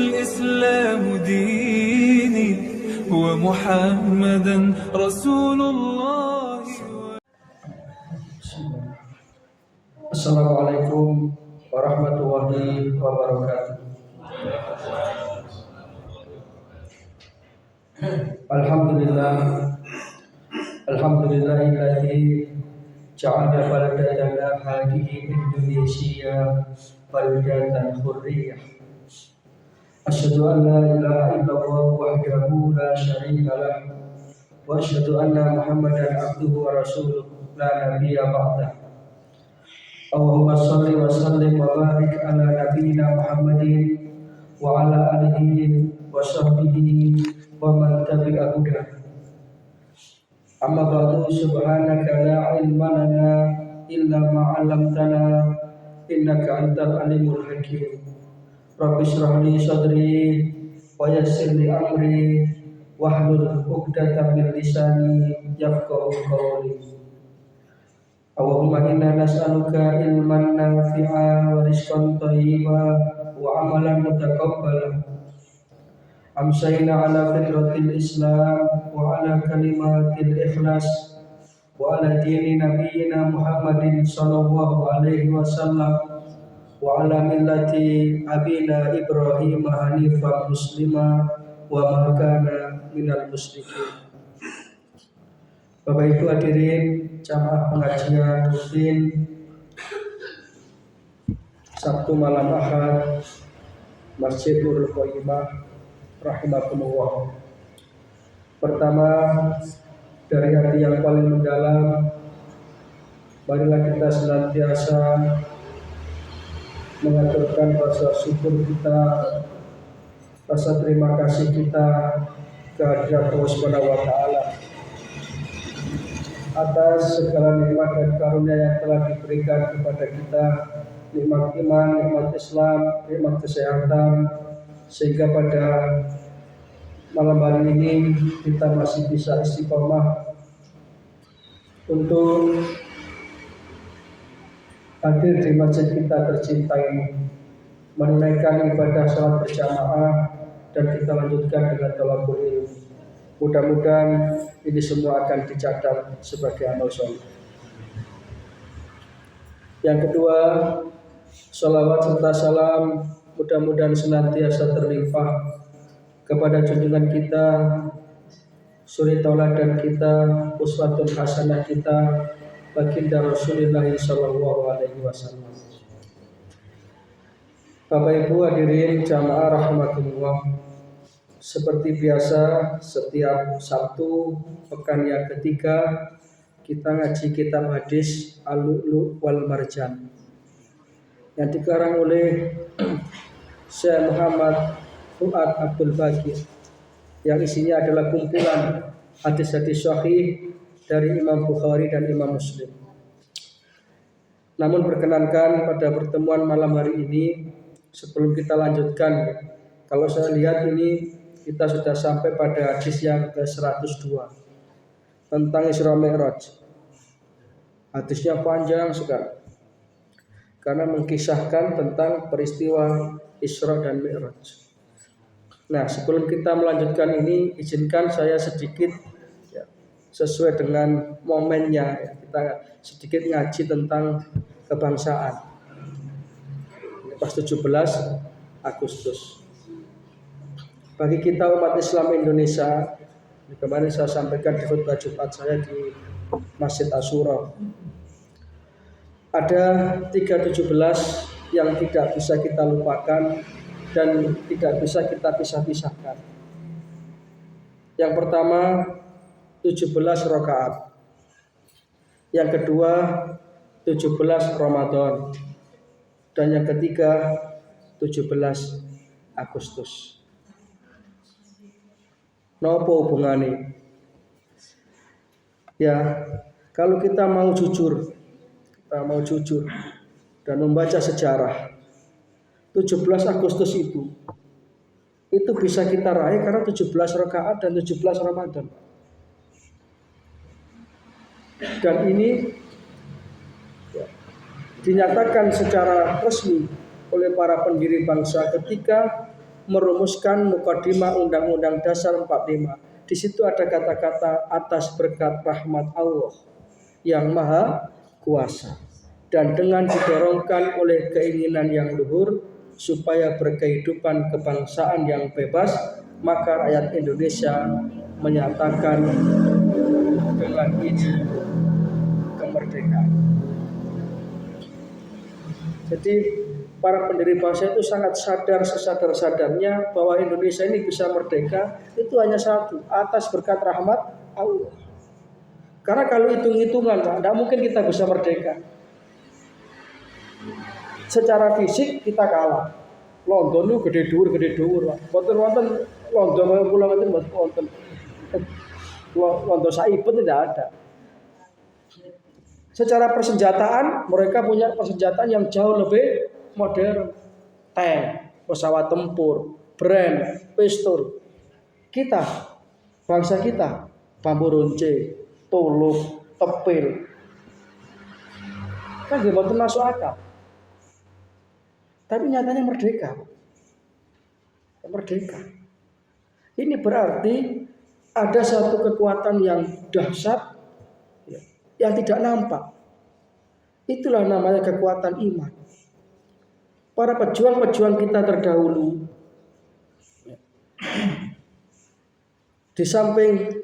الإسلام ديني ومحمدا رسول الله. Assalamualaikum warahmatullahi wabarakatuh. Alhamdulillahilladzi ja'ala baladana hadhihi Indonesia baladatan hurriyah. Asyhadu an la ilaha illallah wahdahu la syarika lah wa asyhadu anna Muhammadan abduhu wa rasuluh la nabiyya ba'dah. Allahumma shalli wa sallim wa barik ala nabiyyina Muhammadin wa ala alihi wa sahbihi wa man tabi'a hudah. Amma ba'du, subhanaka la ilma lana illa ma 'allamtana innaka antal alimul hakim. Rabbi shrah li sadri wa yassir li amri wahlul 'uqdatam min lisani yafqahu qawli. Allahumma inna nas'aluka ilman nafi'a wa rizqan thayyiba wa amalan mutaqabbala. Amsayna ala fitratil Islam wa ala kalimatil ikhlas wa ala dini nabiyyina Muhammadin sallallahu alaihi wasallam wa ala millati abina Ibrahim hanifan muslima wa ma kana minal musyrikin. Bapak Ibu hadirin jamaah pengajian rutin Sabtu malam Ahad Masjidul Qayyimah rahimakumullah. Pertama, dari hati yang paling mendalam, marilah kita senantiasa mengaturkan rasa syukur kita, rasa terima kasih kita kehadirat Allah Subhanahu wa taala atas segala nikmat dan karunia yang telah diberikan kepada kita, nikmat iman, nikmat Islam, nikmat kesehatan, sehingga pada malam hari ini kita masih bisa istiqomah untuk hadir di masjid kita tercinta ini, menunaikan ibadah salat berjamaah, dan kita lanjutkan dengan thalabul ilmi. Mudah-mudahan ini semua akan dicatat sebagai amal soleh. Yang kedua, salawat serta salam mudah-mudahan senantiasa terlimpah kepada junjungan kita, suri tauladan kita, uswatun hasanah kita, baginda Rasulullah sallallahu alaihi wasallam. Bapak Ibu hadirin jamaah rahimakumullah. Seperti biasa, setiap Sabtu pekan yang ketiga kita ngaji kitab hadis Al-Lu'lu' wal Marjan yang dikarang oleh Syekh Muhammad Fuad Abdul Baqi, yang isinya adalah kumpulan hadis-hadis sahih dari Imam Bukhari dan Imam Muslim. Namun perkenankan pada pertemuan malam hari ini, sebelum kita lanjutkan, kalau saya lihat ini kita sudah sampai pada hadis yang ke-102 tentang Isra Mi'raj. Hadisnya panjang sekali karena mengkisahkan tentang peristiwa Isra dan Mi'raj. Nah, sebelum kita melanjutkan ini, izinkan saya sedikit sesuai dengan momennya, kita sedikit ngaji tentang kebangsaan. Pas 17 Agustus. Bagi kita umat Islam Indonesia, kemarin saya sampaikan di khutbah Jumat saya di Masjid Asyura, ada 317 yang tidak bisa kita lupakan dan tidak bisa kita pisah-pisahkan. Yang pertama 17 rakaat. Yang kedua 17 Ramadan. Dan yang ketiga 17 Agustus. Nopo hubungannya? Ya, kalau kita mau jujur dan membaca sejarah, 17 Agustus itu bisa kita raih karena 17 rakaat dan 17 Ramadan. Dan ini dinyatakan secara resmi oleh para pendiri bangsa ketika merumuskan mukadimah Undang-Undang Dasar 45. Di situ ada kata-kata atas berkat rahmat Allah yang maha kuasa. Dan dengan didorongkan oleh keinginan yang luhur supaya berkehidupan kebangsaan yang bebas, maka rakyat Indonesia menyatakan dengan ini kemerdekaan. Jadi para pendiri bangsa itu sangat sadar sesadar-sadarnya bahwa Indonesia ini bisa merdeka itu hanya satu, atas berkat rahmat Allah. Karena kalau hitung-hitungan, tidak mungkin kita bisa merdeka. Secara fisik kita kalah. London itu gede dhuwur. Wonten London pulau itu wonten. London saibet tidak ada. Secara persenjataan mereka punya persenjataan yang jauh lebih modern. Tank, pesawat tempur, brand, pistol. Kita, bangsa kita, bambu runcing, tulung, tepil. Kan gimana masuk akal. Tapi nyatanya merdeka. Merdeka. Ini berarti ada satu kekuatan yang dahsyat yang tidak nampak. Itulah namanya kekuatan iman. Para pejuang-pejuang kita terdahulu, di samping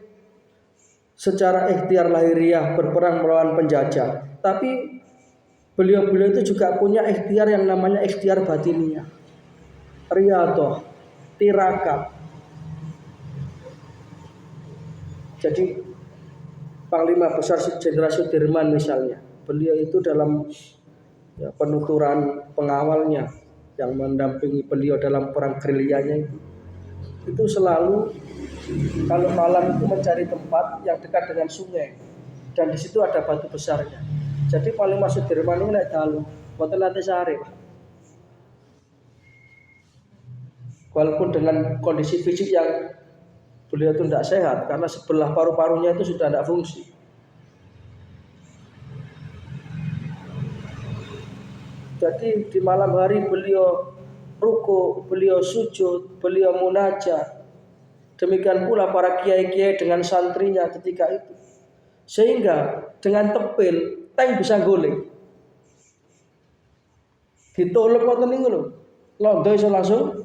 secara ikhtiar lahiriah berperang melawan penjajah, tapi beliau-beliau itu juga punya ikhtiar yang namanya ikhtiar batiniah, riyadhah, tirakat. Jadi Panglima Besar Jenderal Sudirman misalnya, beliau itu dalam penuturan pengawalnya yang mendampingi beliau dalam perang gerilyanya itu selalu kalau malam itu mencari tempat yang dekat dengan sungai dan di situ ada batu besarnya. Jadi Panglima Sudirman itu naik dalu, boten nate sare, Pak. Walaupun dengan kondisi fisik yang beliau itu tidak sehat karena sebelah paru-parunya itu sudah tidak fungsi. Jadi di malam hari beliau ruku, beliau sujud, beliau munajat. Demikian pula para kiai-kiai dengan santrinya ketika itu. Sehingga dengan tepil tank bisa guling. Ditolak wonten niku lho. Londo iso langsung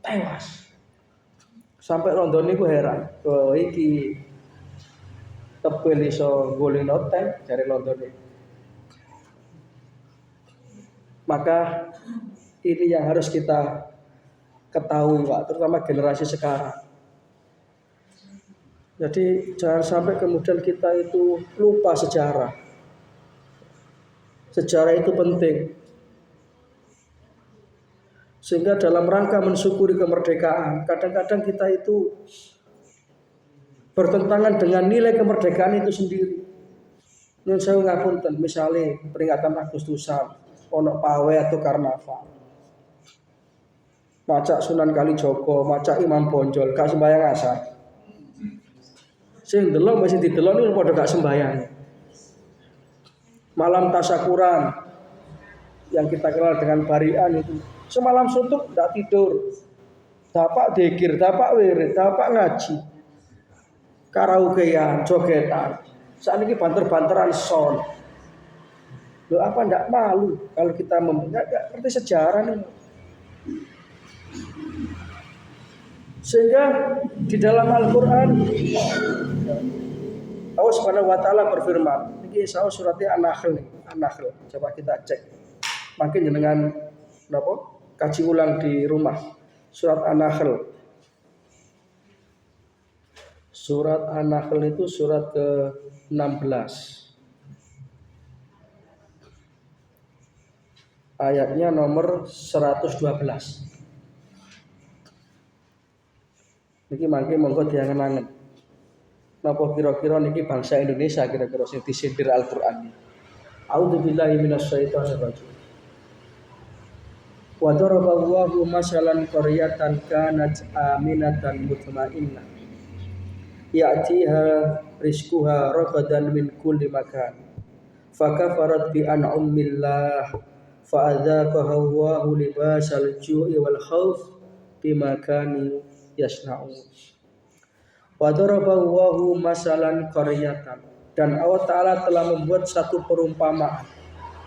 tewas. Sampai Londo niku heran. Oh iki tepil iso guling tank dari Londo niku. Maka ini yang harus kita ketahui, Pak, terutama generasi sekarang. Jadi jangan sampai kemudian kita itu lupa sejarah. Sejarah itu penting. Sehingga dalam rangka mensyukuri kemerdekaan, kadang-kadang kita itu bertentangan dengan nilai kemerdekaan itu sendiri. Nyun sewu ngapunten, misalnya peringatan Agustusan, ono pawai atau karnaval. Macak Sunan Kalijogo, macak Imam Bonjol, gak sembahyang asar. Sing delok masih didelok niku padha gak sembahyang. Malam tasyakuran yang kita kenal dengan barian itu, semalam suntuk tidak tidur. Dapak dzikir, dapak wirid, dapak ngaji. Karaokean, jogetan. Saat ini banter-banteran son. Loh apa ndak malu kalau kita enggak ngerti sejarah nih. Sehingga di dalam Al-Qur'an Allah Subhanahu wa taala berfirman, niki suratnya An-Nahl nih, An-Nahl. Coba kita cek. Makin jenengan napa? Kaji ulang di rumah. Surat An-Nahl. Surat An-Nahl itu surat ke-16. Ayatnya nomor 112. Niki mangke monggo diangen-angen. Napa kira-kira niki bangsa Indonesia kira-kira sing disindir Al-Qur'an. A'udzubillahi minasyaitonir rajim. Wa daraballahu masalan qaryatan kanat aminatan mutmainnah. Ya'tiha rizquha ragadan min kulli makan. Fakafarat bi an'amillah fa'adzaqaha Allahu libasal ju'i wal khauf bima kanu yasna'un. Wa daraballahu masalan qaryatan, dan Allah Ta'ala telah membuat satu perumpamaan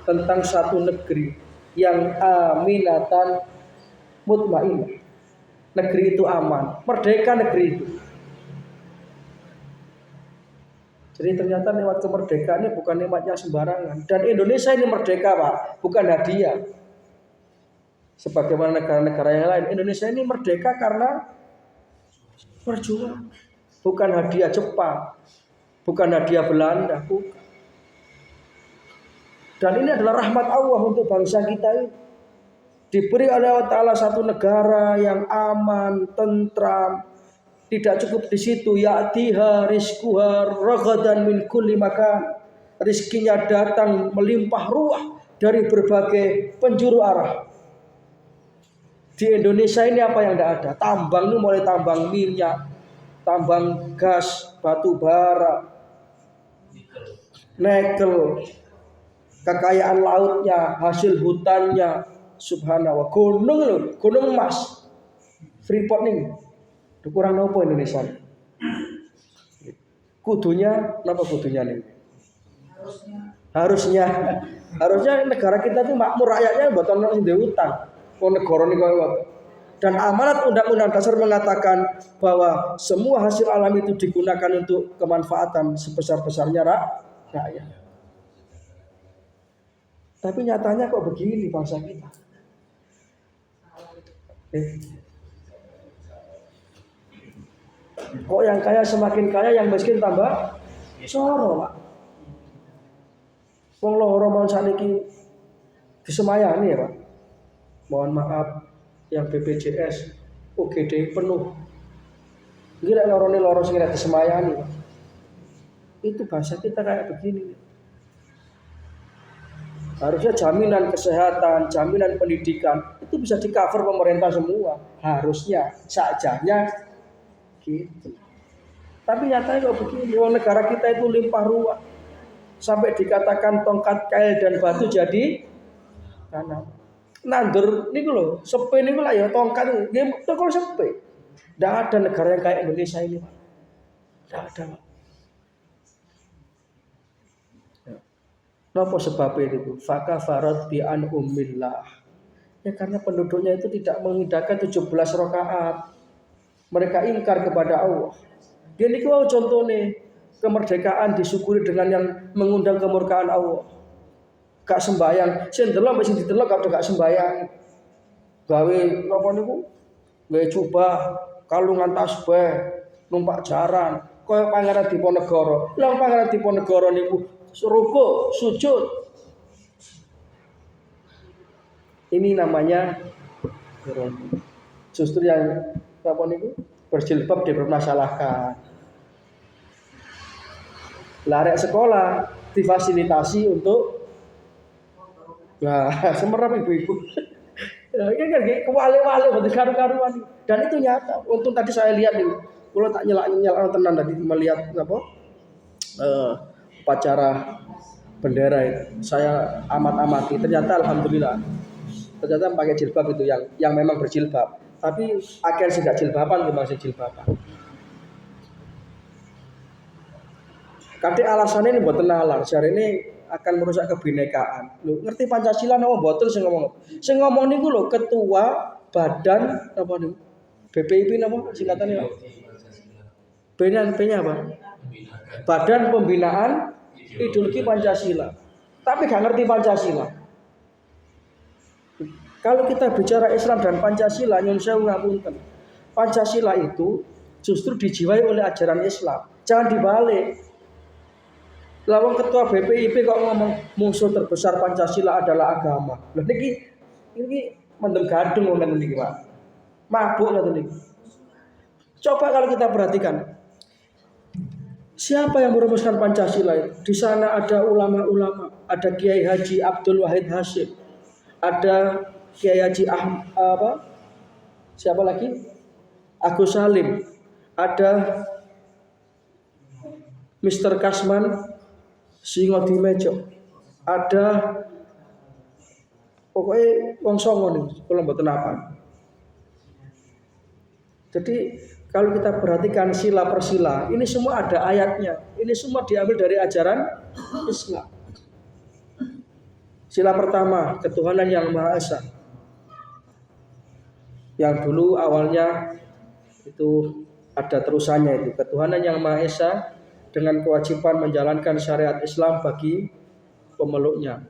tentang satu negeri yang aminatan mutmainnah. Negeri itu aman, merdeka negeri itu. Jadi ternyata nikmat kemerdekaan ini bukan nikmatnya sembarangan. Dan Indonesia ini merdeka, Pak, bukan hadiah. Sebagaimana negara-negara yang lain, Indonesia ini merdeka karena berjuang. Bukan hadiah Jepang, bukan hadiah Belanda, bukan. Dan ini adalah rahmat Allah untuk bangsa kita ini. Diberi oleh Allah Ta'ala satu negara yang aman, tentram. Tidak cukup di situ, ya'tiha rizquha ragadan min kulli makan. Rizkinya datang melimpah ruah dari berbagai penjuru arah. Di Indonesia ini apa yang tidak ada? Tambang ini mulai tambang minyak, tambang gas, batu bara, nikel, kekayaan lautnya, hasil hutannya, subhanallah, gunung emas, Freeport nih, kurang nopo Indonesia. Kudunya, kenapa kudunya nih? Harusnya negara kita tuh makmur, rakyatnya buatan orang di utang. Negara nih kalau dan amanat Undang-Undang Dasar mengatakan bahwa semua hasil alam itu digunakan untuk kemanfaatan sebesar-besarnya rakyat. Tapi nyatanya kok begini bangsa kita. Kok yang kaya semakin kaya, yang miskin tambah soro, Pak. Wong loro mon saniki disemayani ya, Pak. Mohon maaf yang BPJS UGD penuh. Gila loro sing disemayani, Pak. Itu bangsa kita kayak begini. Harusnya jaminan kesehatan, jaminan pendidikan itu bisa di-cover pemerintah semua. Harusnya, sajanya gitu. Tapi nyatanya kok begini, negara kita itu limpah ruah. Sampai dikatakan tongkat kail dan batu jadi tanah. Nandur niku lho, sepe niku lah ya tongkat nggih tokol sepe. Enggak ada negara yang kayak Indonesia ini, Pak. Enggak ada, Pak. Napa sebabnya itu? Fakafarat bi an ummillah. Ya karena penduduknya itu tidak mengindahkan 17 rakaat. Mereka ingkar kepada Allah. Dia niku contohnya kemerdekaan disyukuri dengan yang mengundang kemurkaan Allah. Gak sembayang, sing delok sing didelok gak sembayang. Gawe napa niku? Gawe jubah, kalungan tasbih, numpak jaran, kaya Pangeran Diponegoro. Lah Pangeran Diponegoro niku ruku, sujud. Ini namanya justru yang apa niku berjilbab dipermasalahkan. Larek sekolah difasilitasi untuk semerap ibu-ibu. Ini kan kewale-wale betul karu-karuan. Dan itu nyata. Untung tadi saya lihat nih, kalau tak nyelak tenan tadi melihat apa? Upacara bendera itu. Saya amati. Ternyata alhamdulillah. Ternyata pakai jilbab itu yang memang berjilbab. Tapi akhirnya sih gak jilbaban, masih jilbaban. Kadang alasannya ini buat nalar, hari ini akan merusak kebinekaan. Lu ngerti Pancasila nama botol sing ngomong. Sing ngomong niku lho ketua badan apa niku? BPIP nama singkatannya apa? P-nya apa? Badan Pembinaan Ideologi Pancasila. Tapi gak ngerti Pancasila. Kalau kita bicara Islam dan Pancasila, nyun sewu ngapunten. Pancasila itu justru dijiwai oleh ajaran Islam. Jangan dibalik. Lawang ketua BPIP kok ngomong musuh terbesar Pancasila adalah agama. Lah ini mendem gadung ngomong niki, Pak. Mabuk ngoten niki. Coba kalau kita perhatikan. Siapa yang merumuskan Pancasila itu? Di sana ada ulama-ulama, ada Kiai Haji Abdul Wahid Hasyim. Ada Kiai Haji siapa lagi? Agus Salim. Ada Mr. Kasman Singo di meja. Ada pokoknya wong songo nih, kalau mboten apa. Jadi kalau kita perhatikan sila per sila, ini semua ada ayatnya. Ini semua diambil dari ajaran Islam. Sila pertama, ketuhanan yang Maha Esa. Yang dulu awalnya itu ada terusannya itu, ketuhanan yang Maha Esa dengan kewajiban menjalankan syariat Islam bagi pemeluknya.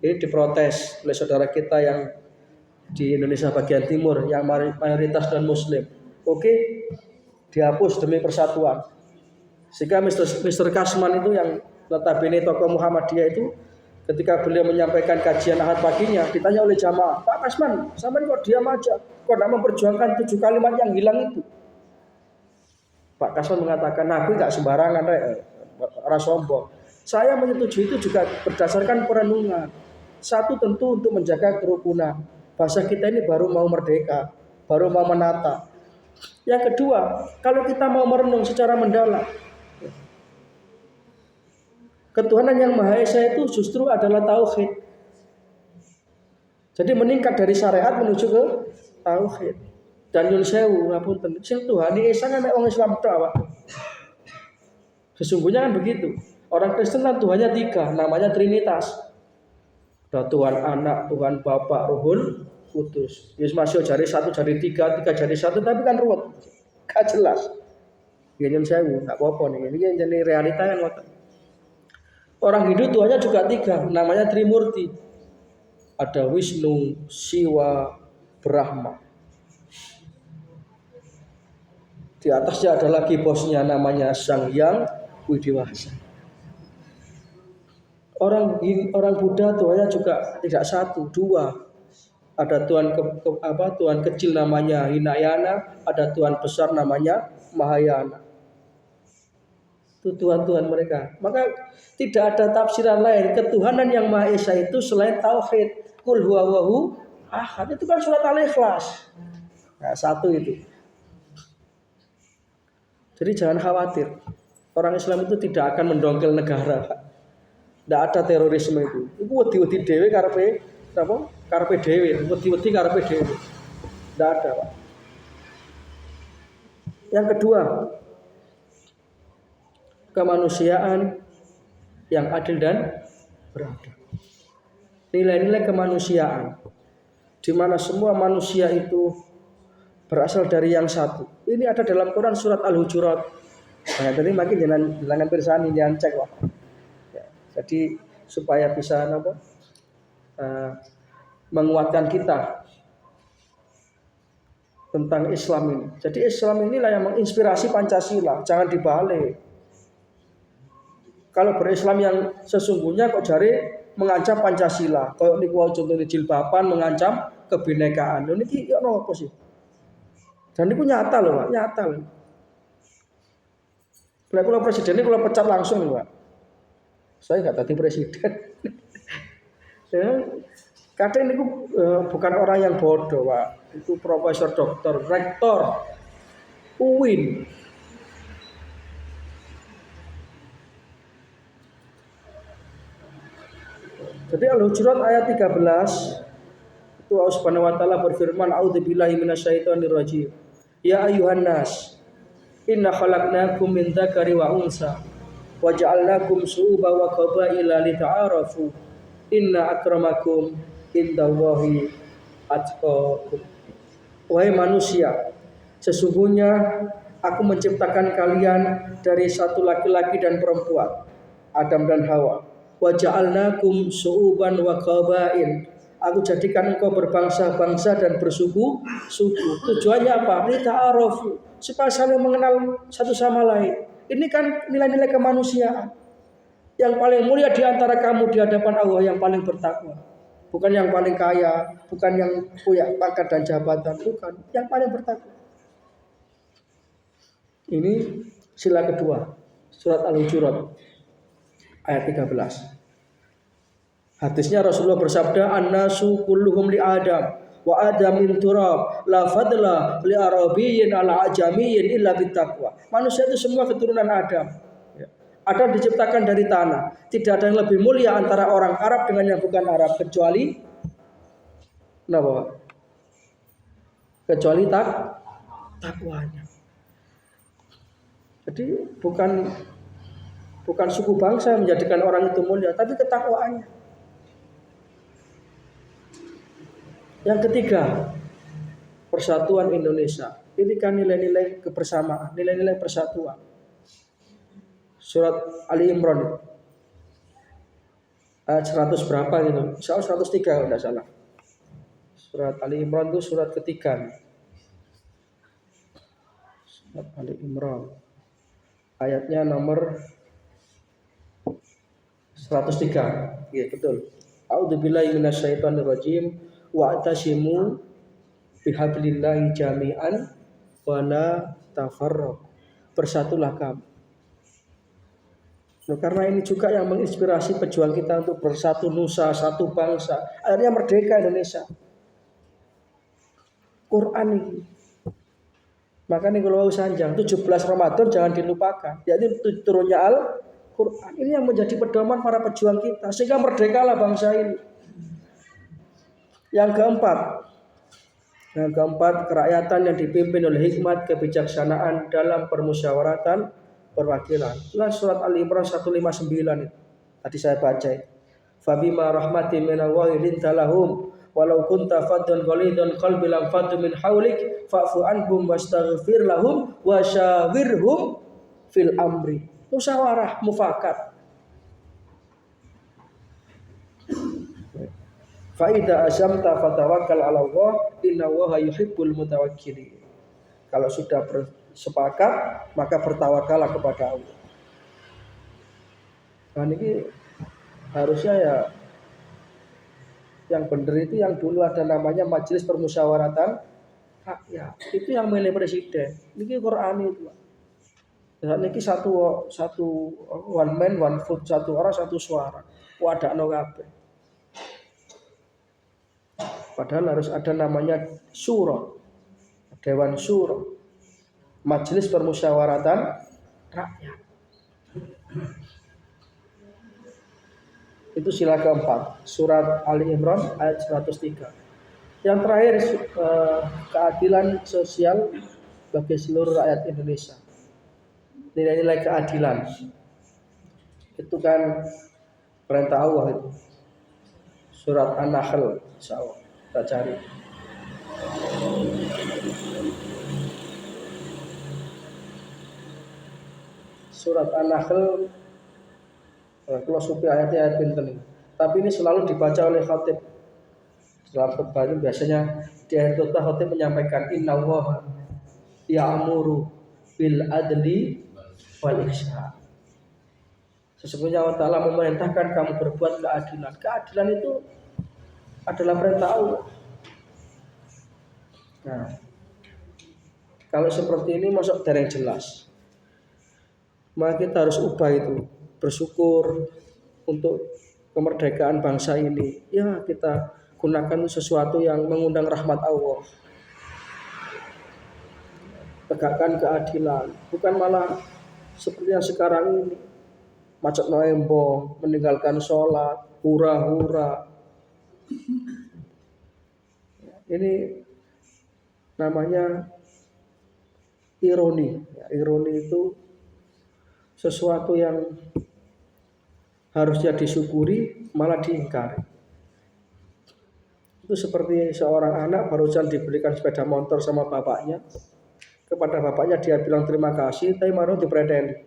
Ini diprotes oleh saudara kita yang di Indonesia bagian timur yang mayoritas non Muslim. Oke, dihapus demi persatuan. Sehingga Mr. Kasman itu yang notabene tokoh Muhammadiyah itu ketika beliau menyampaikan kajian Ahad paginya ditanya oleh jamaah, Pak Kasman, sama ini kok diam aja, kok tidak memperjuangkan 7 kalimat yang hilang itu? Pak Kasman mengatakan, aku nggak sembarangan, ora sombong. Saya menyetujui itu juga berdasarkan perenungan. Satu tentu untuk menjaga kerukunan. Bangsa kita ini baru mau merdeka, baru mau menata. Yang kedua, kalau kita mau merenung secara mendalam, ketuhanan yang Maha Esa itu justru adalah tauhid. Jadi meningkat dari syariat menuju ke tauhid. Dan nyun sewu, ngapunten, sing Tuhan Esa kan nek wong Islam tok, Pak. Sesungguhnya kan begitu. Orang Kristen kan Tuhannya 3, namanya Trinitas. Ada Tuhan Anak, Tuhan Bapa, Ruhul Kudus. Yesus masih jari 1, jari 3, 3 jari 1, tapi kan ruwet. Gak jelas. Ya nyun sewu, enggak apa-apa nih. Ini jadi realita kan ngoten. Orang Hindu Tuhannya juga 3, namanya Trimurti. Ada Wisnu, Siwa, Brahma. Di atasnya ada lagi bosnya namanya Sang Hyang Widiwasa. Orang Buddha Tuhannya juga tidak 1, 2. Ada Tuhan kecil namanya Hinayana, ada Tuhan besar namanya Mahayana. Itu Tuhan-Tuhan mereka. Maka tidak ada tafsiran lain ketuhanan yang Maha Esa itu selain tauhid. Qul huwallahu ahad. Itu kan surat Al-Ikhlas. Nah, 1 itu. Jadi jangan khawatir. Orang Islam itu tidak akan mendongkel negara. Tidak ada terorisme itu. Itu wedi-wedi dhewe karepe apa? Karepe dhewe, wedi-wedi karepe dhewe. Tidak ada, Pak. Yang kedua, kemanusiaan yang adil dan beradab. Nilai-nilai kemanusiaan di mana semua manusia itu berasal dari yang satu. Ini ada dalam Quran surat Al-Hujurat. Nah, tadi makin jangan pirsani jangan cek, Pak. Ya, jadi supaya bisa menguatkan kita tentang Islam ini. Jadi Islam inilah yang menginspirasi Pancasila, jangan dibalik. Kalau berislam yang sesungguhnya kok jari mengancam Pancasila. Kalau niku contohnya jilbaban mengancam kebinekaan. Ini ki ono apa sih? Dan itu nyata loh, Pak, nyata loh. Kalau presiden ini kalau pecat langsung, Pak. Saya nggak tadi presiden. Ya, kadang ini bukan orang yang bodoh, Pak. Itu profesor, doktor, rektor, UIN. Jadi Al-Hujurat ayat 13 itu Allah Subhanahu wa taala berfirman, a'udzubillahi minasyaitonir rajim. Ya ayuhan nas, inna khalaqnakum min dzakari wa unsa wa ja'alnakum syu'uban wa qabaila lita'arafu. Inna akramakum indallahi atqakum. Wahai manusia, sesungguhnya aku menciptakan kalian dari satu laki-laki dan perempuan, Adam dan Hawa. Wa ja'alnakum syu'uban wa qabail. Aku jadikan engkau berbangsa-bangsa dan bersuku-suku. Tujuannya apa? Lita'arafu, supaya saling mengenal satu sama lain. Ini kan nilai-nilai kemanusiaan. Yang paling mulia di antara kamu di hadapan Allah yang paling bertakwa. Bukan yang paling kaya, bukan yang punya pangkat dan jabatan, bukan. Yang paling bertakwa. Ini sila kedua, surat Al-Hujurat ayat 13. Hadisnya Rasulullah bersabda, "An-nasu kulluhum li Adam wa Adam min turab, la fadla li arabiyyin ala ajamiyyin illa bittaqwa." Manusia itu semua keturunan Adam. Adam diciptakan dari tanah. Tidak ada yang lebih mulia antara orang Arab dengan yang bukan Arab kecuali takwanya. Jadi bukan suku bangsa yang menjadikan orang itu mulia, tapi ketakwaannya. Yang ketiga, persatuan Indonesia. Ini kan nilai-nilai kebersamaan, nilai-nilai persatuan. Surat Ali Imran ayat 100 berapa gitu? Insya Allah 103 kalau tidak salah. Surat Ali Imran itu surat ketiga. Surat Ali Imran ayatnya nomor 103. Iya betul. A'udzubillahi minasyaitonirrajim wa atasimu bihablillahi jami'an wa la tafarraqu. Bersatulah kamu. Nah, karena ini juga yang menginspirasi pejuang kita untuk bersatu nusa, satu bangsa. Akhirnya merdeka Indonesia. Quran ini. Makanya kalau sanjang 17 Ramadan jangan dilupakan. Yaitu turunnya Al-Quran. Ini yang menjadi pedoman para pejuang kita. Sehingga merdekalah bangsa ini. Yang keempat, kerakyatan yang dipimpin oleh hikmat kebijaksanaan dalam permusyawaratan perwakilan. Itulah surat Al-Imran 159 itu. Tadi saya baca. Fabima rahmatin minallahi linta lahum walau kunta faddan ghalidhan qalbi lam faddu min haulik fa'fu anhum wastaghfir lahum wa syawirhum fil amri. Musyawarah mufakat. Fa idza azamta fatawakkal 'ala Allah innallaha yuhibbul mutawakkilin. Kalau sudah bersepakat maka bertawakallah kepada Allah. Nah ini harusnya ya yang benar itu yang dulu ada namanya Majelis Permusyawaratan Rakyat. Itu yang milih presiden. Ini Quran itu. Dan ini satu one man one vote, satu orang satu suara. Wadakno kabeh. Padahal harus ada namanya Syuro, Dewan Syuro, Majelis Permusyawaratan Rakyat. Itu sila keempat, surat Ali Imran ayat 103. Yang terakhir, keadilan sosial bagi seluruh rakyat Indonesia. Nilai-nilai keadilan. Itu kan perintah Allah itu. Surat An-Nahl, insyaallah. Kita cari. Surat An-Nahl, kalau supi ayat pinten. Tapi ini selalu dibaca oleh khatib. Dalam khutbah itu biasanya di akhir khutbah khatib menyampaikan innallaha ya'muru bil adli wal ihsan. Sesungguhnya Allah Ta'ala memerintahkan kamu berbuat keadilan. Keadilan itu adalah perintah Allah. Nah, kalau seperti ini masuk dari yang jelas. Maka kita harus ubah itu, bersyukur untuk kemerdekaan bangsa ini. Ya, kita gunakan sesuatu yang mengundang rahmat Allah. Tegakkan keadilan, bukan malah seperti yang sekarang ini. Macet noembo, meninggalkan sholat, hura-hura. Ini namanya ironi. Ironi itu sesuatu yang harusnya disyukuri malah diingkari. Itu seperti seorang anak barusan diberikan sepeda motor sama bapaknya. Kepada bapaknya dia bilang terima kasih, tapi baru dipredeni.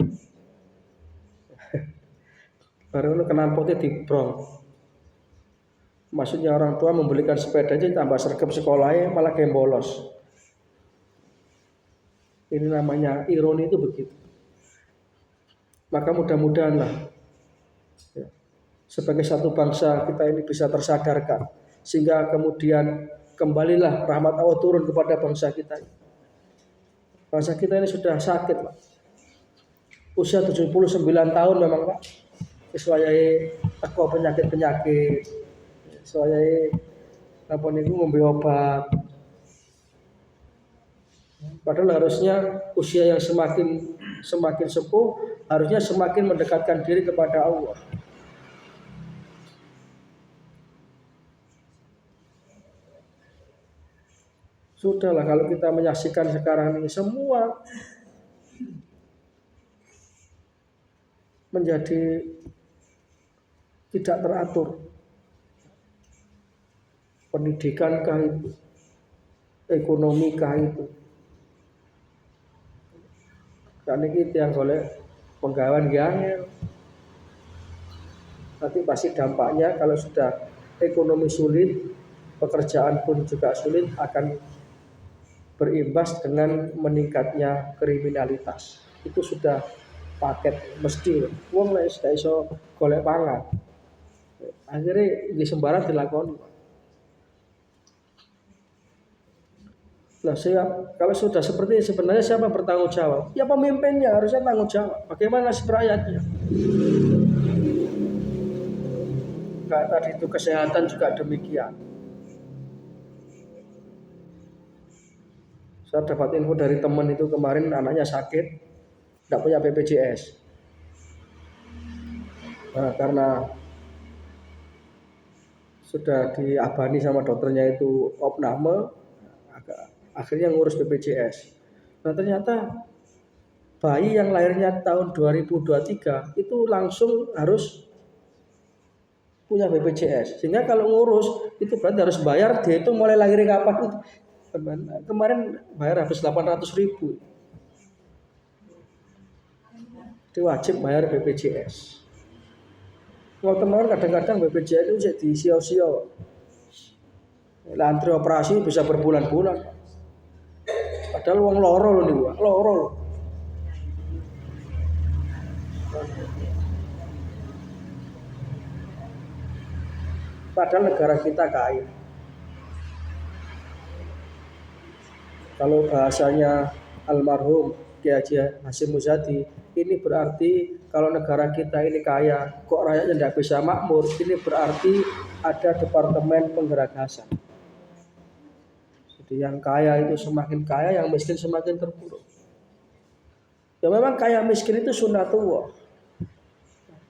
Baru kenal potnya dibrong. Maksudnya orang tua membelikan sepeda aja tambah sergap sekolahnya malah kayak bolos. Ini namanya ironi itu begitu. Maka mudah-mudahan lah ya, sebagai satu bangsa kita ini bisa tersadarkan sehingga kemudian kembalilah rahmat Allah turun kepada bangsa kita. Bangsa kita ini sudah sakit, Pak. Usia 79 tahun memang, Pak. Sesuai teko penyakit-penyakit. Sesuai apa niku ngombe obat. Padahal harusnya usia yang semakin sepuh harusnya semakin mendekatkan diri kepada Allah. Sudahlah kalau kita menyaksikan sekarang ini semua menjadi tidak teratur. Pendidikan kah itu, ekonomi kah itu. Dan ini yang oleh penggawean yang nanti pasti dampaknya kalau sudah ekonomi sulit, pekerjaan pun juga sulit akan berimbas dengan meningkatnya kriminalitas. Itu sudah paket mesti. Wong lek gak iso golek pangan. Akhirnya di sembarang dilakoni. Nah, kalau sudah seperti ini sebenarnya siapa bertanggung jawab? Ya pemimpinnya harusnya tanggung jawab. Bagaimana nasib rakyatnya? Kayak tadi itu kesehatan juga demikian. Saya dapat info dari teman itu kemarin anaknya sakit, tidak punya BPJS. Nah, karena sudah diabani sama dokternya itu opname, akhirnya ngurus BPJS. Nah ternyata bayi yang lahirnya tahun 2023 itu langsung harus punya BPJS. Sehingga kalau ngurus itu berarti harus bayar, dia itu mulai lahirnya kapan itu. Kemarin bayar habis 800.000. Itu wajib bayar BPJS. Kalau teman kadang-kadang BPJS itu jadi sio-sio. Antri operasi bisa berbulan-bulan. Padahal uang loro loh nih, loro loh. Padahal negara kita kaya. Kalau bahasanya almarhum Kiai Haji Hasyim Muzadi, ini berarti kalau negara kita ini kaya, kok rakyatnya tidak bisa makmur, ini berarti ada departemen penggeragasan. Jadi yang kaya itu semakin kaya, yang miskin semakin terpuruk. Ya memang kaya miskin itu sunnatullah.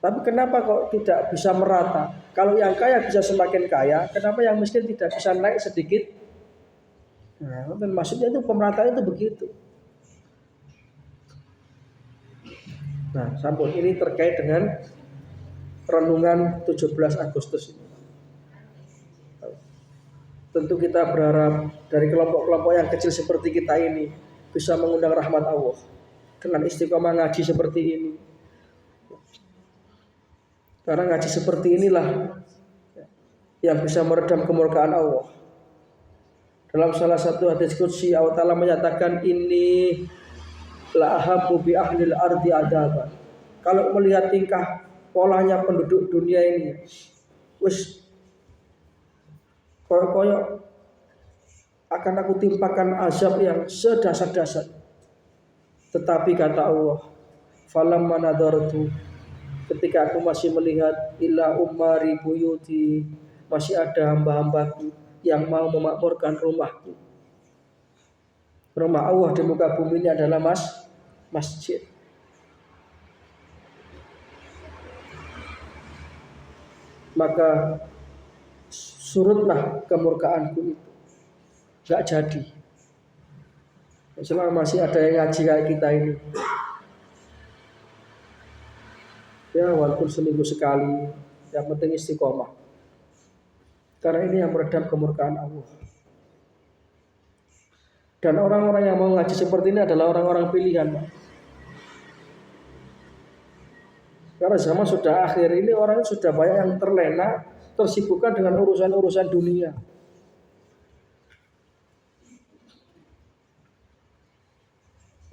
Tapi kenapa kok tidak bisa merata? Kalau yang kaya bisa semakin kaya, kenapa yang miskin tidak bisa naik sedikit? Nah, dan maksudnya itu pemerataan itu begitu. Nah, sampun ini terkait dengan renungan 17 Agustus ini. Tentu kita berharap dari kelompok-kelompok yang kecil seperti kita ini bisa mengundang rahmat Allah dengan istiqomah ngaji seperti ini. Karena ngaji seperti inilah yang bisa meredam kemurkaan Allah. Dalam salah satu hadis qudsi Allah Ta'ala menyatakan ini la ahabbu bi ahlil ardi adaban. Kalau melihat tingkah polanya penduduk dunia ini wis koyo akan aku timpakan azab yang sedasar-dasar. Tetapi kata Allah, falamma nadartu, ketika aku masih melihat ila ummari buyuti, masih ada hamba-hambaku yang mau memakmurkan rumahku. Rumah Allah di muka bumi ini adalah masjid. Maka surutlah kemurkaanku itu. Gak jadi. Selama masih ada yang ngaji kayak kita ini. Ya walaupun seminggu sekali, yang penting istiqomah. Karena ini yang meredam kemurkaan Allah. Dan orang-orang yang mau ngaji seperti ini adalah orang-orang pilihan, Pak. Karena zaman sudah akhir ini orang sudah banyak yang terlena, tersibukkan dengan urusan-urusan dunia.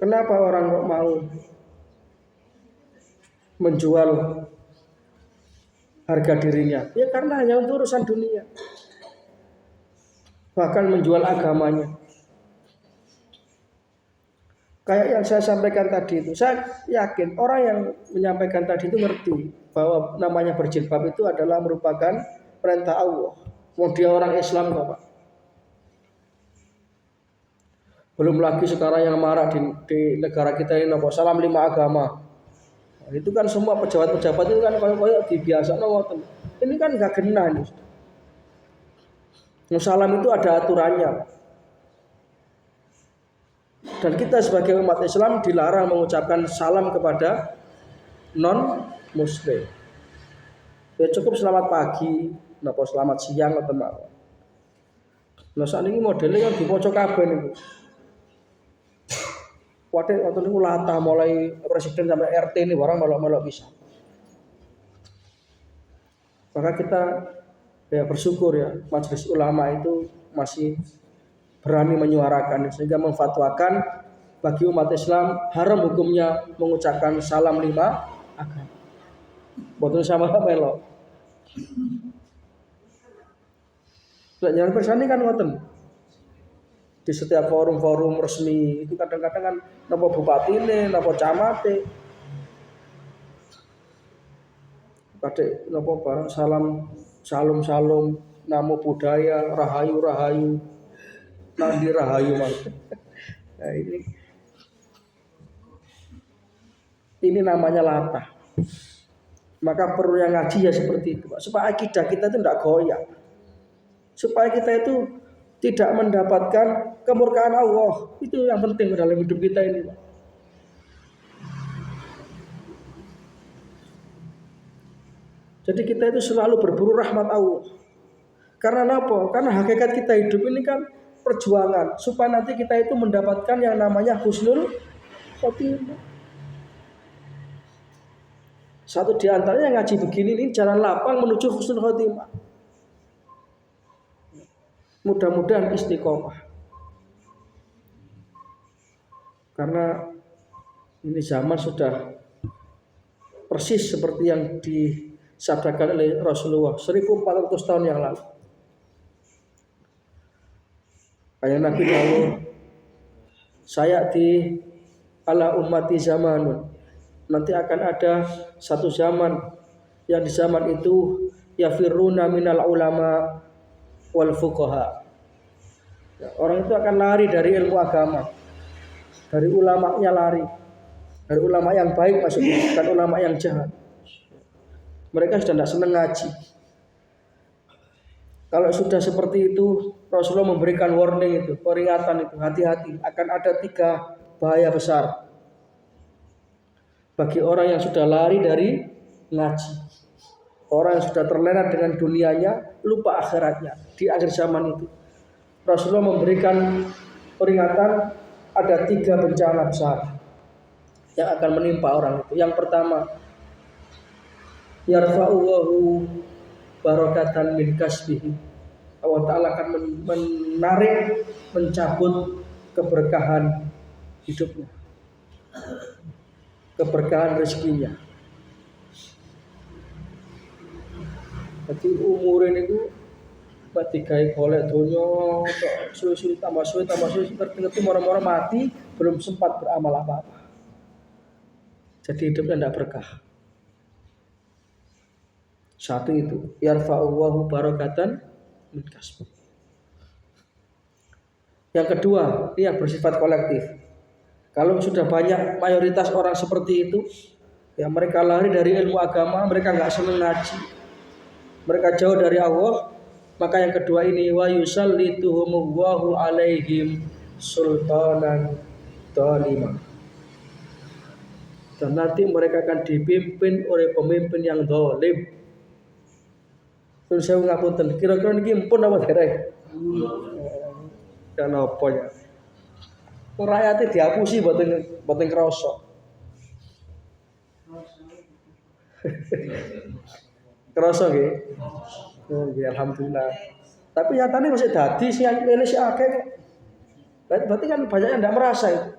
Kenapa orang kok mau menjual harga dirinya? Ya karena hanya untuk urusan dunia. Bahkan menjual agamanya. Kayak yang saya sampaikan tadi itu, saya yakin orang yang menyampaikan tadi itu ngerti bahwa namanya berjilbab itu adalah merupakan perintah Allah. Mau dia orang Islam kok, Pak. Belum lagi sekarang yang marah di negara kita ini nopo salam lima agama. Nah, itu kan semua pejabat-pejabat itu kan koyo dibiasa ngoten. Ini kan enggak kena nih. Salam itu ada aturannya. Dan kita sebagai umat Islam dilarang mengucapkan salam kepada non muslim. Ya cukup selamat pagi, napa selamat siang atau mawon. Nah saat ini modelnya kan dipoco kabeh niku. Wadah waktu niku latah mulai presiden sampai RT ini barang melok-melok bisa. Maka kita ya bersyukur ya majelis ulama itu masih berani menyuarakan sehingga memfatwakan bagi umat Islam haram hukumnya mengucapkan salam lima agama. Boten sama melok. Jangan bersani kan ngoten. Di setiap forum-forum resmi itu kadang-kadang kan napa bupatine, napa camate. Kadek napa barang salam namo budaya rahayu nandi rahayu mas. Nah, ini namanya latah. Maka perlu yang ngaji ya seperti itu Pak. Supaya akidah kita itu tidak goyah. Supaya kita itu tidak mendapatkan kemurkaan Allah. Itu yang penting dalam hidup kita ini Pak. Jadi kita itu selalu berburu rahmat Allah. Karena apa? Karena hakikat kita hidup ini kan perjuangan. Supaya nanti kita itu mendapatkan yang namanya husnul khotimah. Satu di antaranya yang ngaji begini ini jalan lapang menuju husnul khotimah. Mudah-mudahan istiqomah. Karena ini zaman sudah persis seperti yang disabdakan oleh Rasulullah 1400 tahun yang lalu. Ayat Nabi dawuh, sayati ala ummati zamanun. Nanti akan ada satu zaman yang di zaman itu yafiruna minal ulama wal fuqaha. Ya, orang itu akan lari dari ilmu agama. Dari ulamanya lari. Dari ulama yang baik maksudnya, bukan ulama yang jahat. Mereka sudah tidak senang ngaji. Kalau sudah seperti itu, Rasulullah memberikan warning itu, peringatan itu, hati-hati. Akan ada 3 bahaya besar bagi orang yang sudah lari dari ngaji. Orang yang sudah terlena dengan dunianya, lupa akhiratnya di akhir zaman itu. Rasulullah memberikan peringatan ada 3 bencana besar yang akan menimpa orang itu. Yang pertama, yarfa'uhu barakatan min kasbihi. Allah Ta'ala akan menarik, mencabut keberkahan hidupnya, keberkahan rezekinya. Jadi umur ini itu batikai golek donya, suwe-suwe tambah suwe, ngerti moro-moro mati, belum sempat beramal apa-apa. Jadi hidupnya tidak berkah. Satu itu, yarfa'uhu barakatan min kasbi. Yang kedua, ini yang bersifat kolektif. Kalau sudah banyak mayoritas orang seperti itu, ya mereka lari dari ilmu agama, mereka nggak senang ngaji, mereka jauh dari Allah. Maka yang kedua ini, wa yusallituhumullahu alaihim sultanan dzaliman. Dan nanti mereka akan dipimpin oleh pemimpin yang zalim. Terus saya ngapunten, kira-kira niki pun apa derek? Dan apa ya? Rakyatnya dihapusi boten krasa. Krasa nggih. Oh, ya alhamdulillah. Tapi nyatanya masih dadi sing milih si akeh. Berarti kan banyak yang tidak merasa itu.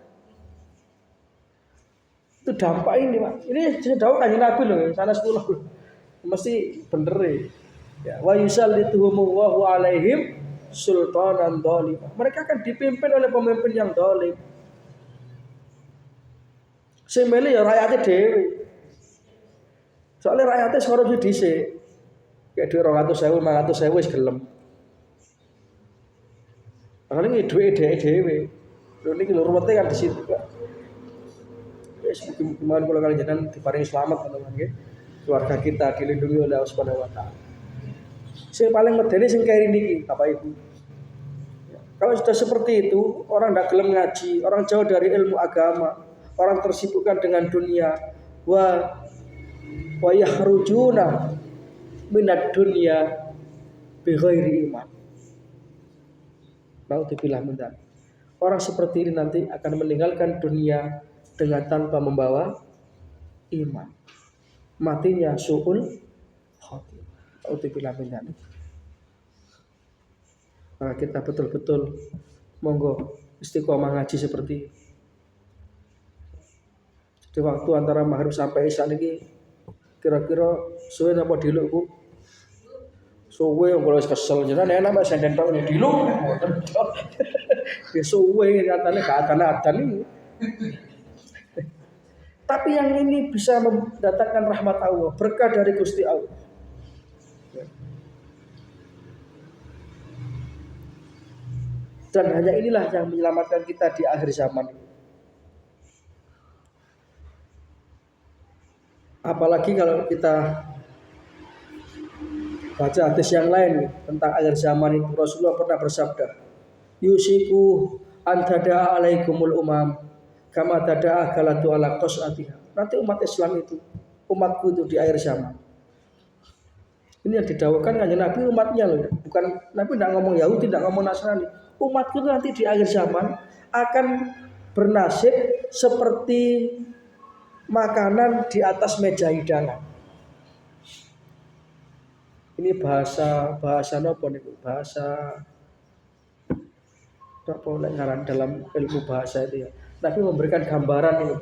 Itu dampak ini Pak. Ini jauh Kanjeng Nabi loh, sana 10. Mesti bener ya. Wa yusallituhumullahu alaihim sultanan dzaliman. Mereka akan dipimpin oleh pemimpin yang zalim. Sing milih ya rakyatnya dhewe. Soalnya rakyatnya korupsi dhisik. Kayak duit 200.000, 500.000 wis gelem. Padahal ini duit dhewe. Lho niki lho rumete kan di situ, Pak. Wis gimana kalau kalian jangan diparingi selamat teman-teman nggih. Keluarga kita dilindungi oleh Allah Subhanahu wa taala. Sing paling medeni sing keri niki Bapak Ibu. Kalau sudah seperti itu, orang tidak gelem ngaji, orang jauh dari ilmu agama, orang tersibukkan dengan dunia, wa yakhrujuna minad dunya bi ghairi iman. Naudzubillah min dzalik. Orang seperti ini nanti akan meninggalkan dunia dengan tanpa membawa iman. Matinya su'ul khatimah. Naudzubillah min dzalik. Maka kita betul-betul monggo istiqomah ngaji seperti ini. Di waktu antara maghrib sampai isya niki kira-kira suwe napa diluk Bu? Suwe kalau kesel jenengan enak Mas senden tok diluk mboten. Ya suwe katanya gak adan ini. Tapi yang ini bisa mendatangkan rahmat Allah, berkah dari Gusti Allah. Dan hanya inilah yang menyelamatkan kita di akhir zaman. Apalagi kalau kita baca hadis yang lain tentang akhir zaman itu, Rasulullah pernah bersabda, yusiku antada alaikumul umam kama tada'a galatu ala qas'atiha. Nanti umat Islam itu, umatku itu di akhir zaman. Ini yang didawuhkan kanjeng Nabi umatnya loh ya. Bukan Nabi tidak ngomong Yahudi, tidak ngomong Nasrani. Umatku itu nanti di akhir zaman akan bernasib seperti makanan di atas meja hidangan. Ini bahasa apa nih? Bahasa apa ngaran dalam ilmu bahasa itu ya. Nabi memberikan gambaran ini.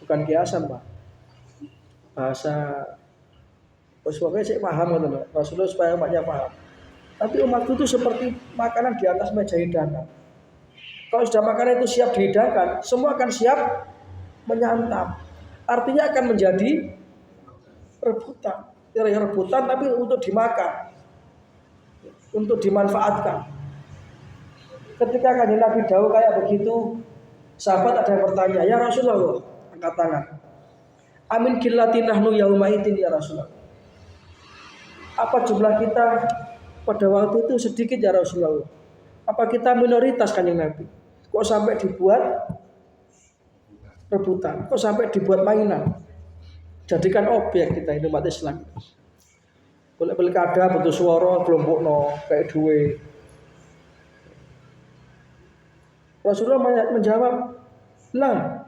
Bukan kiasan, Pak. Bahasa pokoknya saya paham teman. Rasulullah supaya umatnya paham. Tapi umatku itu seperti makanan di atas meja hidangan. Kalau sudah makanan itu siap dihidangkan, semua akan siap menyantap. Artinya akan menjadi rebutan. Ya rebutan tapi untuk dimakan. Untuk dimanfaatkan. Ketika kanjeng Nabi dawuh kayak begitu, sahabat ada yang bertanya, "Ya Rasulullah," angkat tangan. "Amin killatin nahnu yauma idzin ya Rasulullah." Apa jumlah kita pada waktu itu sedikit ya Rasulullah? Apa kita minoritas kanjeng Nabi? Kok sampai dibuat rebutan? Kok sampai dibuat mainan? Jadikan objek kita ini umat Islam. Boleh pilkada bentuk suara kelompokno kayak duwe. Rasulullah menjawab, "Lah,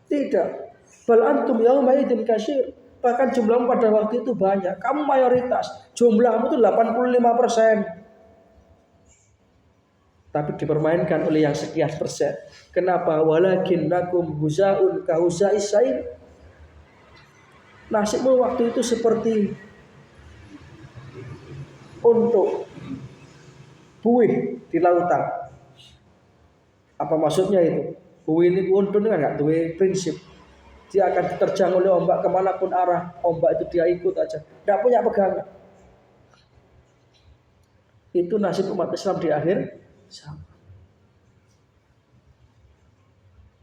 tidak. Bal antum yauma idzin katsir." Bahkan jumlahmu pada waktu itu banyak. Kamu mayoritas. Jumlahmu itu 85%. Tapi dipermainkan oleh yang sekian persen. Kenapa? Walakinnakum huzaun ka huzais sail. Nasibmu waktu itu seperti untuk buih di lautan. Apa maksudnya itu? Buih ini untuk enggak duwe prinsip. Dia akan diterjang oleh ombak kemanapun arah ombak itu dia ikut aja. Tidak punya pegangan. Itu nasib umat Islam di akhir zaman.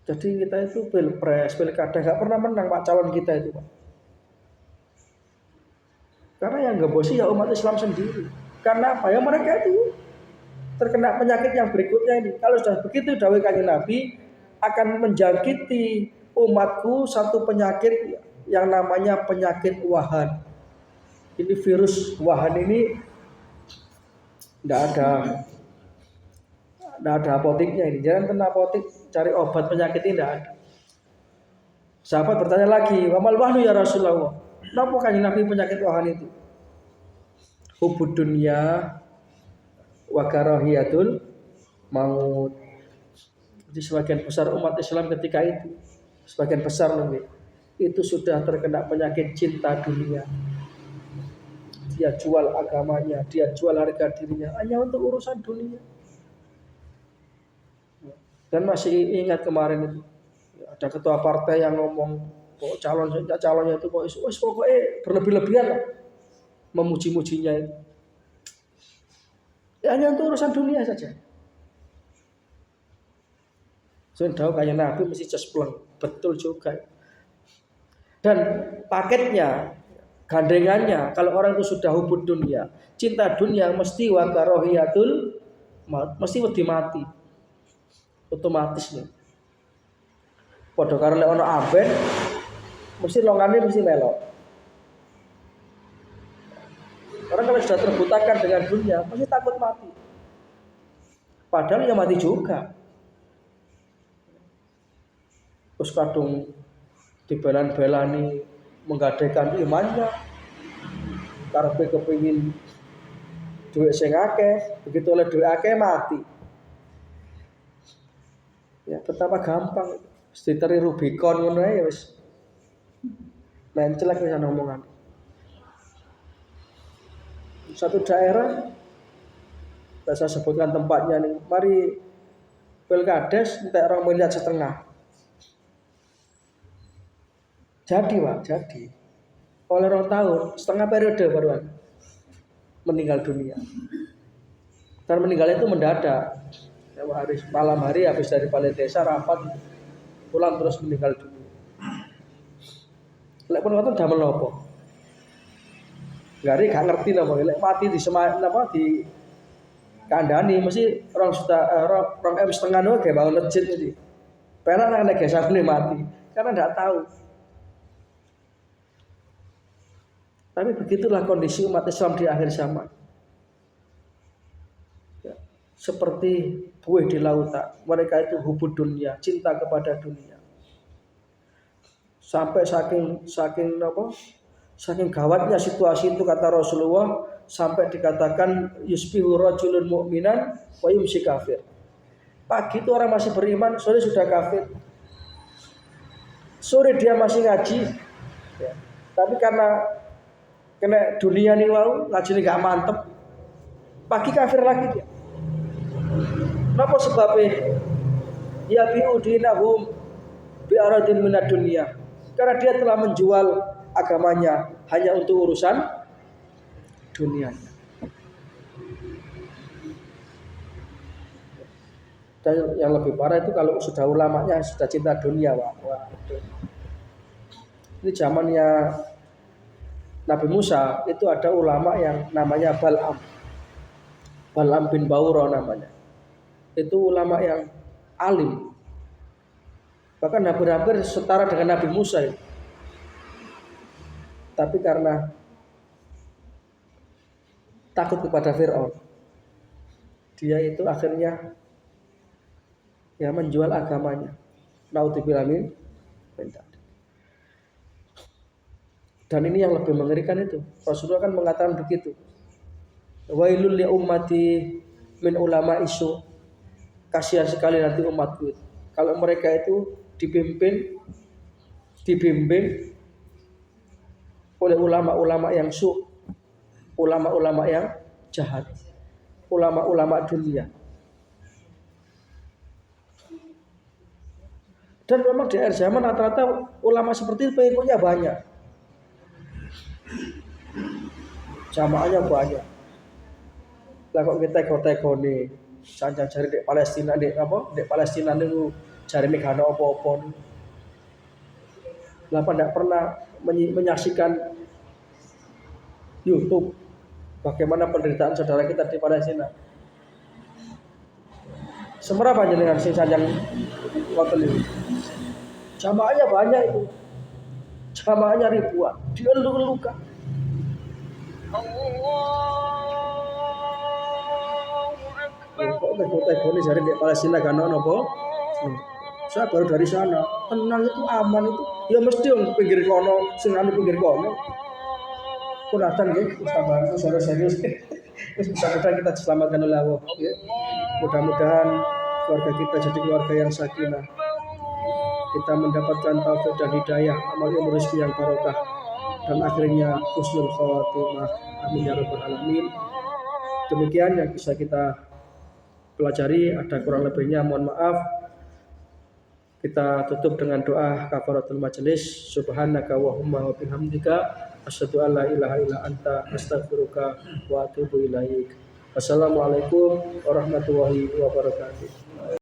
Jadi kita itu pilpres, pilkada nggak pernah menang Pak calon kita itu Pak. Karena yang ngebosi ya umat Islam sendiri. Karena apa? Ya mereka itu terkena penyakit yang berikutnya ini. Kalau sudah begitu dawuh kanjeng Nabi akan menjangkiti umatku satu penyakit yang namanya penyakit wahan. Ini virus wahan ini tidak ada apoteknya ini. Jangan kena apotek cari obat penyakit ini tidak ada. Sahabat bertanya lagi, "Wamal wahnu ya Rasulullah?" Kenapa kanjeng Nabi penyakit wahan itu? Hubud dunya wa karahiyatul maut. Jadi sebagian besar umat Islam ketika itu, sebagian besar nanti itu sudah terkena penyakit cinta dunia. Dia jual agamanya, dia jual harga dirinya hanya untuk urusan dunia. Dan masih ingat kemarin itu ada ketua partai yang ngomong kok calonnya itu kok pokoknya berlebih-lebihan lah memuji-mujinya itu. Ya, hanya untuk urusan dunia saja. Sudah kayak Nabi mesti cespleng, betul juga. Dan paketnya, gandengannya kalau orang itu sudah hubud dunia, cinta dunia, mesti wa karahiyatul maut, mesti wedi mati. Otomatis nih. Padha karo lek ana abet mesti longane mesti melok. Orang kalau sudah terbutakan dengan dunia pasti takut mati. Padahal ya mati juga. Terus kadung dibelan-belani menggadaikan imannya, karepe kepengin duit sing akeh, begitu oleh duit akeh mati. Ya betapa gampang, diteri Rubicon ngono ae wis. Mencelek wis ana omongan. Satu daerah, saya sebutkan tempatnya nih, mari Pilkades entek 2,5 miliar. Jadi Pak, jadi oleh 2 tahun, setengah periode baruan meninggal dunia. Dan meninggal itu mendadak. Malam hari habis dari balai desa rapat, pulang terus meninggal dunia. Lek pun ngoten damel napa? Gari gak ngerti napa, lek mati di kandhani mesti 2,5 M wae gawe bangun masjid iki. Penak nek gesane mati, karena ndak tahu. Tapi begitulah kondisi umat Islam di akhir zaman. Ya, seperti buih di lautan. Mereka itu hubud dunia, cinta kepada dunia. Sampai saking gawatnya situasi itu kata Rasulullah, sampai dikatakan yusbihu rajulun mu'minan wa yumsi kafir. Pagi itu orang masih beriman, sore sudah kafir. Sore dia masih ngaji. Ya. Tapi karena kena dunia nih wau, ngajine gak mantep. Pagi kafir lagi dia. Napa sebabnya? Ya bi'udinahum bi'aradin minad dunia. Karena dia telah menjual agamanya hanya untuk urusan dunianya. Dan yang lebih parah itu kalau sudah ulamanya sudah cinta dunia, Pak. Wah, betul. Ini zamannya Nabi Musa itu ada ulama yang namanya Bal'am bin Baura namanya. Itu ulama yang alim. Bahkan hampir-hampir setara dengan Nabi Musa itu. Tapi karena takut kepada Fir'aun, dia itu akhirnya ya menjual agamanya. Naudzubillah min dzalik. Dan ini yang lebih mengerikan itu. Rasulullah kan mengatakan begitu. Wailul li ummati min ulama isu. Kasihan sekali nanti umatku. Kalau mereka itu dibimbing oleh ulama-ulama yang ulama-ulama yang jahat, ulama-ulama dunia. Dan memang di akhir zaman rata-rata ulama seperti itu pengikutnya banyak. Jamaahnya banyak. Lah kok kita teko-tekone sanjang jari di Palestina di Palestina niku jarine gak ana apa-apa. Lah ndak pernah menyaksikan YouTube bagaimana penderitaan saudara kita di Palestina. Semerah panjenengan sing sanjang ngoten iki. Jamaahnya banyak itu. Jamaahnya ribuan. Dia luka. Kok teko-tekone jare di Palestina kan ono apa? Saya baru dari sana. Tenang itu, aman itu. Ya mesti yang pinggir kono, sing anu pinggir kono. Kunatan nggih, sabar serius. Mudah-mudahan kita diselamatkan oleh Allah. Ya. Mudah-mudahan keluarga kita jadi keluarga yang sakinah. Kita mendapatkan taufik dan hidayah, amal ilmu rezeki yang barokah, dan akhirnya husnul khawatimah. Amin ya rabbal alamin. Demikian yang bisa kita pelajari, ada kurang lebihnya mohon maaf. Kita tutup dengan doa kafaratul majelis. Subhanaka Allahumma wa bihamdika asyhadu an la ilaha illa anta astaghfiruka wa atubu ilaik. Wassalamualaikum warahmatullahi wabarakatuh.